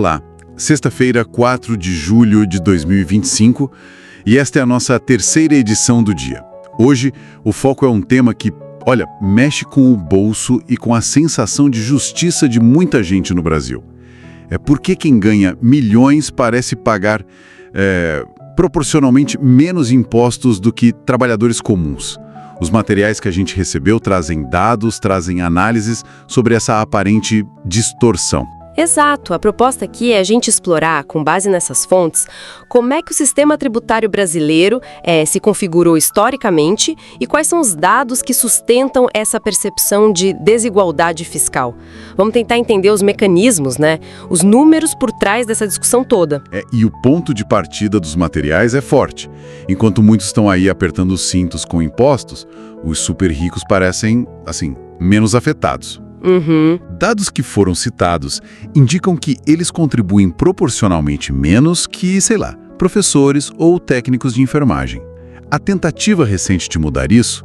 Olá, sexta-feira, 4 de julho de 2025, e esta é a nossa terceira edição do dia. Hoje, o foco é um tema que, olha, mexe com o bolso e com a sensação de justiça de muita gente no Brasil. É porque quem ganha milhões parece pagar proporcionalmente menos impostos do que trabalhadores comuns. Os materiais que a gente recebeu trazem dados, trazem análises sobre essa aparente distorção. Exato. A proposta aqui é a gente explorar, com base nessas fontes, como é que o sistema tributário brasileiro se configurou historicamente e quais são os dados que sustentam essa percepção de desigualdade fiscal. Vamos tentar entender os mecanismos, né? Os números por trás dessa discussão toda. E o ponto de partida dos materiais é forte. Enquanto muitos estão aí apertando os cintos com impostos, os super ricos parecem, assim, menos afetados. Dados que foram citados indicam que eles contribuem proporcionalmente menos que, sei lá, professores ou técnicos de enfermagem. A tentativa recente de mudar isso,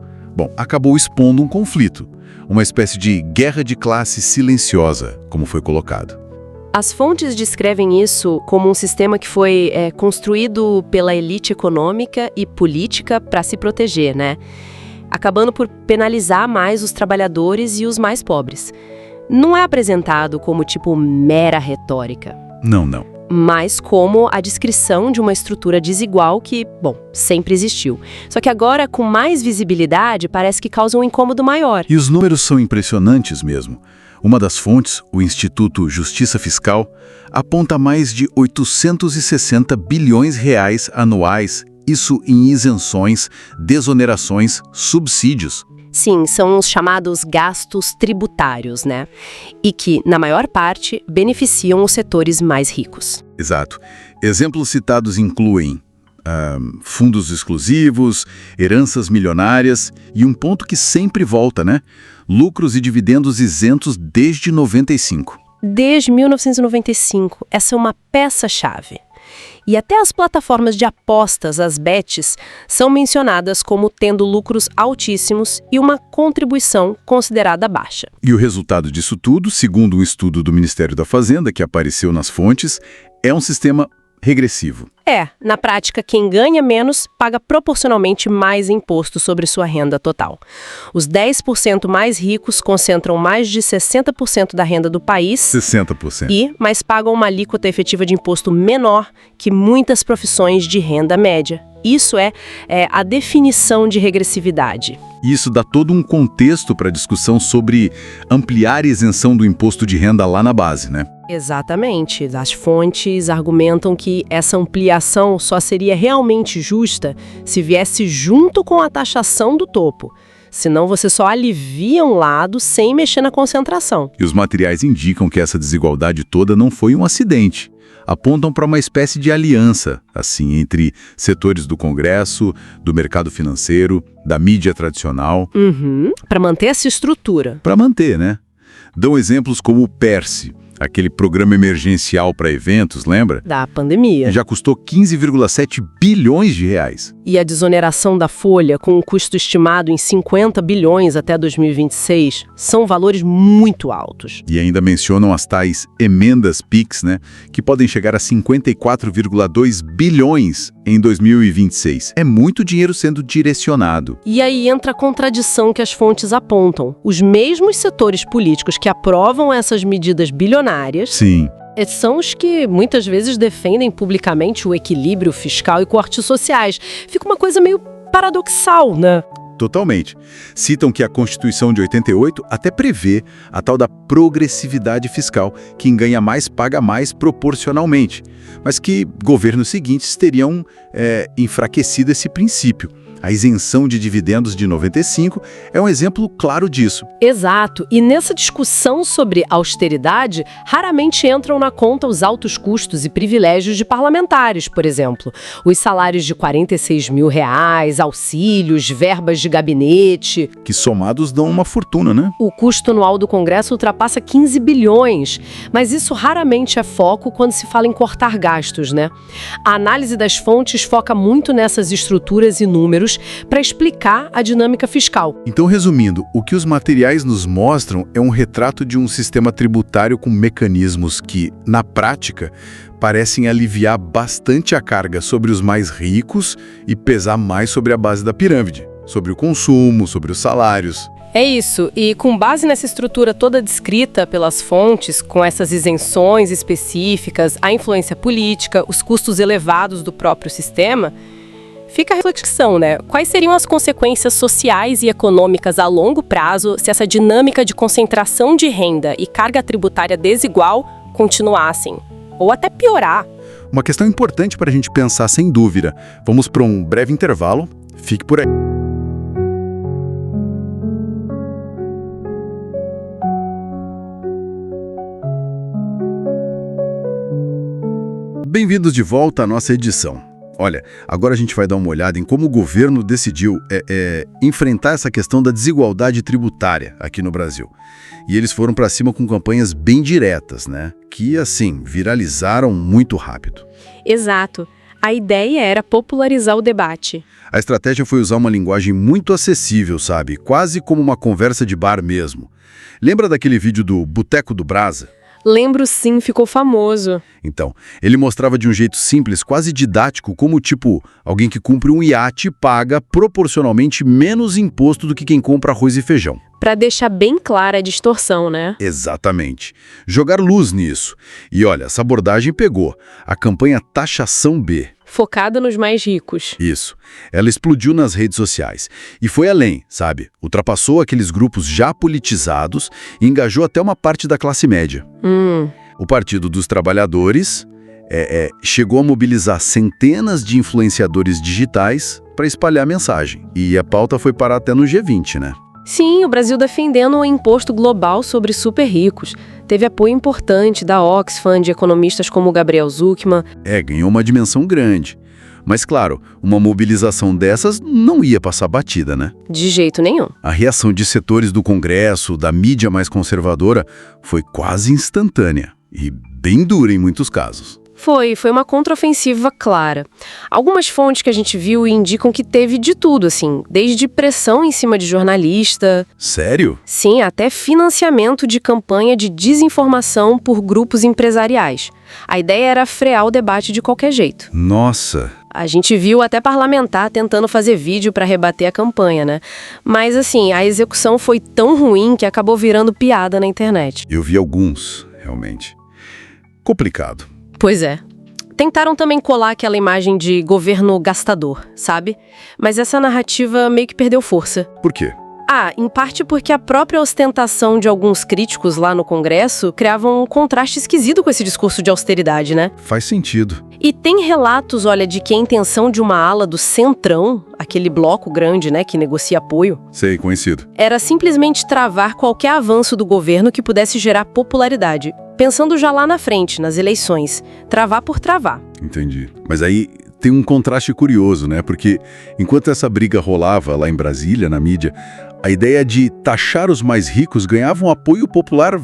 acabou expondo um conflito, uma espécie de guerra de classe silenciosa, como foi colocado. As fontes descrevem isso como um sistema que foi construído pela elite econômica e política para se proteger, né? Acabando por penalizar mais os trabalhadores e os mais pobres. Não é apresentado como mera retórica. Não. Mas como a descrição de uma estrutura desigual que, sempre existiu. Só que agora, com mais visibilidade, parece que causa um incômodo maior. E os números são impressionantes mesmo. Uma das fontes, o Instituto Justiça Fiscal, aponta mais de 860 bilhões reais anuais. Isso em isenções, desonerações, subsídios. Sim, são os chamados gastos tributários, né? E que, na maior parte, beneficiam os setores mais ricos. Exato. Exemplos citados incluem fundos exclusivos, heranças milionárias e um ponto que sempre volta, né? Lucros e dividendos isentos desde 95. Desde 1995. Essa é uma peça-chave. E até as plataformas de apostas, as bets, são mencionadas como tendo lucros altíssimos e uma contribuição considerada baixa. E o resultado disso tudo, segundo um estudo do Ministério da Fazenda, que apareceu nas fontes, é um sistema regressivo. Na prática, quem ganha menos paga proporcionalmente mais imposto sobre sua renda total. Os 10% mais ricos concentram mais de 60% da renda do país. 60%. Mas pagam uma alíquota efetiva de imposto menor que muitas profissões de renda média. Isso é a definição de regressividade. Isso dá todo um contexto para a discussão sobre ampliar a isenção do imposto de renda lá na base, né? Exatamente. As fontes argumentam que essa ampliação só seria realmente justa se viesse junto com a taxação do topo. Senão você só alivia um lado sem mexer na concentração. E os materiais indicam que essa desigualdade toda não foi um acidente. Apontam para uma espécie de aliança, assim, entre setores do Congresso, do mercado financeiro, da mídia tradicional. Para manter essa estrutura. Para manter, né? Dão exemplos como o PERSE, aquele programa emergencial para eventos, lembra? Da pandemia. Já custou 15,7 bilhões de reais. E a desoneração da folha, com um custo estimado em 50 bilhões até 2026, são valores muito altos. E ainda mencionam as tais emendas PIX, né? Que podem chegar a 54,2 bilhões em 2026. É muito dinheiro sendo direcionado. E aí entra a contradição que as fontes apontam. Os mesmos setores políticos que aprovam essas medidas bilionárias... Sim. São os que muitas vezes defendem publicamente o equilíbrio fiscal e cortes sociais. Fica uma coisa meio paradoxal, né? Totalmente. Citam que a Constituição de 88 até prevê a tal da progressividade fiscal. Quem ganha mais paga mais proporcionalmente. Mas que governos seguintes teriam enfraquecido esse princípio. A isenção de dividendos de 95 é um exemplo claro disso. Exato. E nessa discussão sobre austeridade, raramente entram na conta os altos custos e privilégios de parlamentares, por exemplo. Os salários de R$46 mil, auxílios, verbas de gabinete. Que somados dão uma fortuna, né? O custo anual do Congresso ultrapassa 15 bilhões. Mas isso raramente é foco quando se fala em cortar gastos, né? A análise das fontes foca muito nessas estruturas e números para explicar a dinâmica fiscal. Então, resumindo, o que os materiais nos mostram é um retrato de um sistema tributário com mecanismos que, na prática, parecem aliviar bastante a carga sobre os mais ricos e pesar mais sobre a base da pirâmide, sobre o consumo, sobre os salários. É isso, e com base nessa estrutura toda descrita pelas fontes, com essas isenções específicas, a influência política, os custos elevados do próprio sistema, fica a reflexão, né? Quais seriam as consequências sociais e econômicas a longo prazo se essa dinâmica de concentração de renda e carga tributária desigual continuassem? Ou até piorar? Uma questão importante para a gente pensar, sem dúvida. Vamos para um breve intervalo. Fique por aí. Bem-vindos de volta à nossa edição. Olha, agora a gente vai dar uma olhada em como o governo decidiu enfrentar essa questão da desigualdade tributária aqui no Brasil. E eles foram para cima com campanhas bem diretas, né? Que, assim, viralizaram muito rápido. Exato. A ideia era popularizar o debate. A estratégia foi usar uma linguagem muito acessível, sabe? Quase como uma conversa de bar mesmo. Lembra daquele vídeo do Boteco do Brasa? Lembro sim, ficou famoso. Então, ele mostrava de um jeito simples, quase didático, como tipo, alguém que cumpre um iate paga proporcionalmente menos imposto do que quem compra arroz e feijão. Para deixar bem clara a distorção, né? Exatamente. Jogar luz nisso. E olha, essa abordagem pegou. A campanha Taxação B. Focada nos mais ricos. Isso. Ela explodiu nas redes sociais. E foi além, sabe? Ultrapassou aqueles grupos já politizados e engajou até uma parte da classe média. O Partido dos Trabalhadores chegou a mobilizar centenas de influenciadores digitais para espalhar a mensagem. E a pauta foi parar até no G20, né? Sim, o Brasil defendendo o imposto global sobre super ricos. Teve apoio importante da Oxfam, de economistas como Gabriel Zucman. Ganhou uma dimensão grande. Mas, claro, uma mobilização dessas não ia passar batida, né? De jeito nenhum. A reação de setores do Congresso, da mídia mais conservadora, foi quase instantânea. E bem dura em muitos casos. Foi uma contraofensiva clara. Algumas fontes que a gente viu indicam que teve de tudo, assim, desde pressão em cima de jornalista... Sério? Sim, até financiamento de campanha de desinformação por grupos empresariais. A ideia era frear o debate de qualquer jeito. Nossa! A gente viu até parlamentar tentando fazer vídeo para rebater a campanha, né? Mas, assim, a execução foi tão ruim que acabou virando piada na internet. Eu vi alguns, realmente. Complicado. Pois é. Tentaram também colar aquela imagem de governo gastador, sabe? Mas essa narrativa meio que perdeu força. Por quê? Em parte porque a própria ostentação de alguns críticos lá no Congresso criava um contraste esquisito com esse discurso de austeridade, né? Faz sentido. E tem relatos, olha, de que a intenção de uma ala do Centrão, aquele bloco grande, né, que negocia apoio... Sei, conhecido. Era simplesmente travar qualquer avanço do governo que pudesse gerar popularidade. Pensando já lá na frente, nas eleições. Travar por travar. Entendi. Mas aí tem um contraste curioso, né? Porque enquanto essa briga rolava lá em Brasília, na mídia, a ideia de taxar os mais ricos ganhava um apoio popular,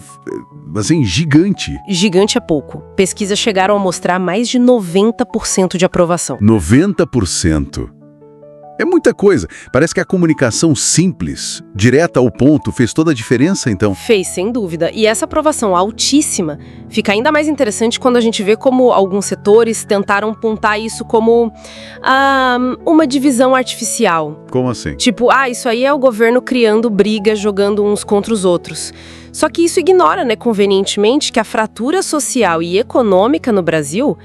assim, gigante. Gigante é pouco. Pesquisas chegaram a mostrar mais de 90% de aprovação. 90%. É muita coisa. Parece que a comunicação simples, direta ao ponto, fez toda a diferença, então. Fez, sem dúvida. E essa aprovação altíssima fica ainda mais interessante quando a gente vê como alguns setores tentaram apontar isso como uma divisão artificial. Como assim? Tipo, isso aí é o governo criando briga, jogando uns contra os outros. Só que isso ignora, né, convenientemente, que a fratura social e econômica no Brasil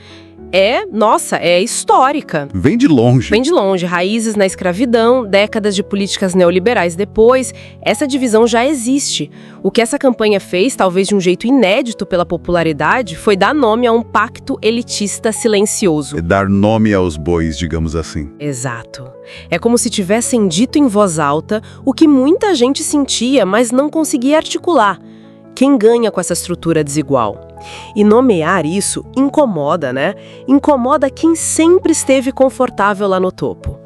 é histórica. Vem de longe. Vem de longe. Raízes na escravidão, décadas de políticas neoliberais depois. Essa divisão já existe. O que essa campanha fez, talvez de um jeito inédito pela popularidade, foi dar nome a um pacto elitista silencioso. É dar nome aos bois, digamos assim. Exato. É como se tivessem dito em voz alta o que muita gente sentia, mas não conseguia articular. Quem ganha com essa estrutura desigual? E nomear isso incomoda, né? Incomoda quem sempre esteve confortável lá no topo.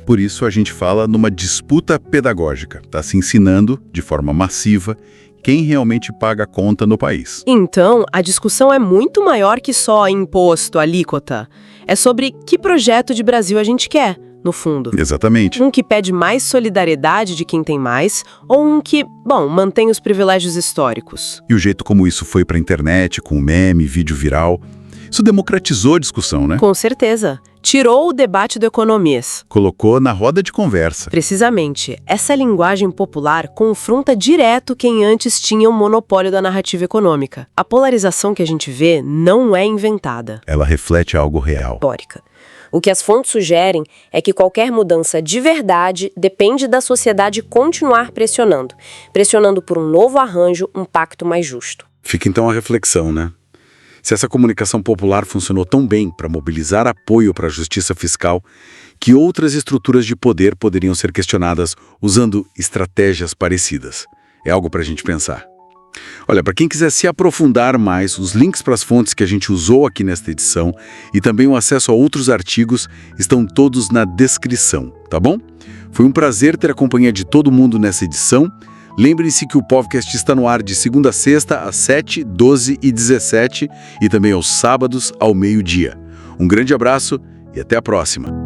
Por isso a gente fala numa disputa pedagógica. Tá se ensinando, de forma massiva, quem realmente paga a conta no país. Então, a discussão é muito maior que só imposto, alíquota. É sobre que projeto de Brasil a gente quer, no fundo. Exatamente. Um que pede mais solidariedade de quem tem mais, ou um que, bom, mantém os privilégios históricos. E o jeito como isso foi para a internet, com meme, vídeo viral, isso democratizou a discussão, né? Com certeza. Tirou o debate do economês. Colocou na roda de conversa. Precisamente, essa linguagem popular confronta direto quem antes tinha o monopólio da narrativa econômica. A polarização que a gente vê não é inventada. Ela reflete algo real. Histórica. O que as fontes sugerem é que qualquer mudança de verdade depende da sociedade continuar pressionando. Pressionando por um novo arranjo, um pacto mais justo. Fica então a reflexão, né? Se essa comunicação popular funcionou tão bem para mobilizar apoio para a justiça fiscal, que outras estruturas de poder poderiam ser questionadas usando estratégias parecidas. É algo para a gente pensar. Olha, para quem quiser se aprofundar mais, os links para as fontes que a gente usou aqui nesta edição e também o acesso a outros artigos estão todos na descrição, tá bom? Foi um prazer ter a companhia de todo mundo nessa edição. Lembrem-se que o podcast está no ar de segunda a sexta, às 7, 12 e 17 e também aos sábados, ao meio-dia. Um grande abraço e até a próxima!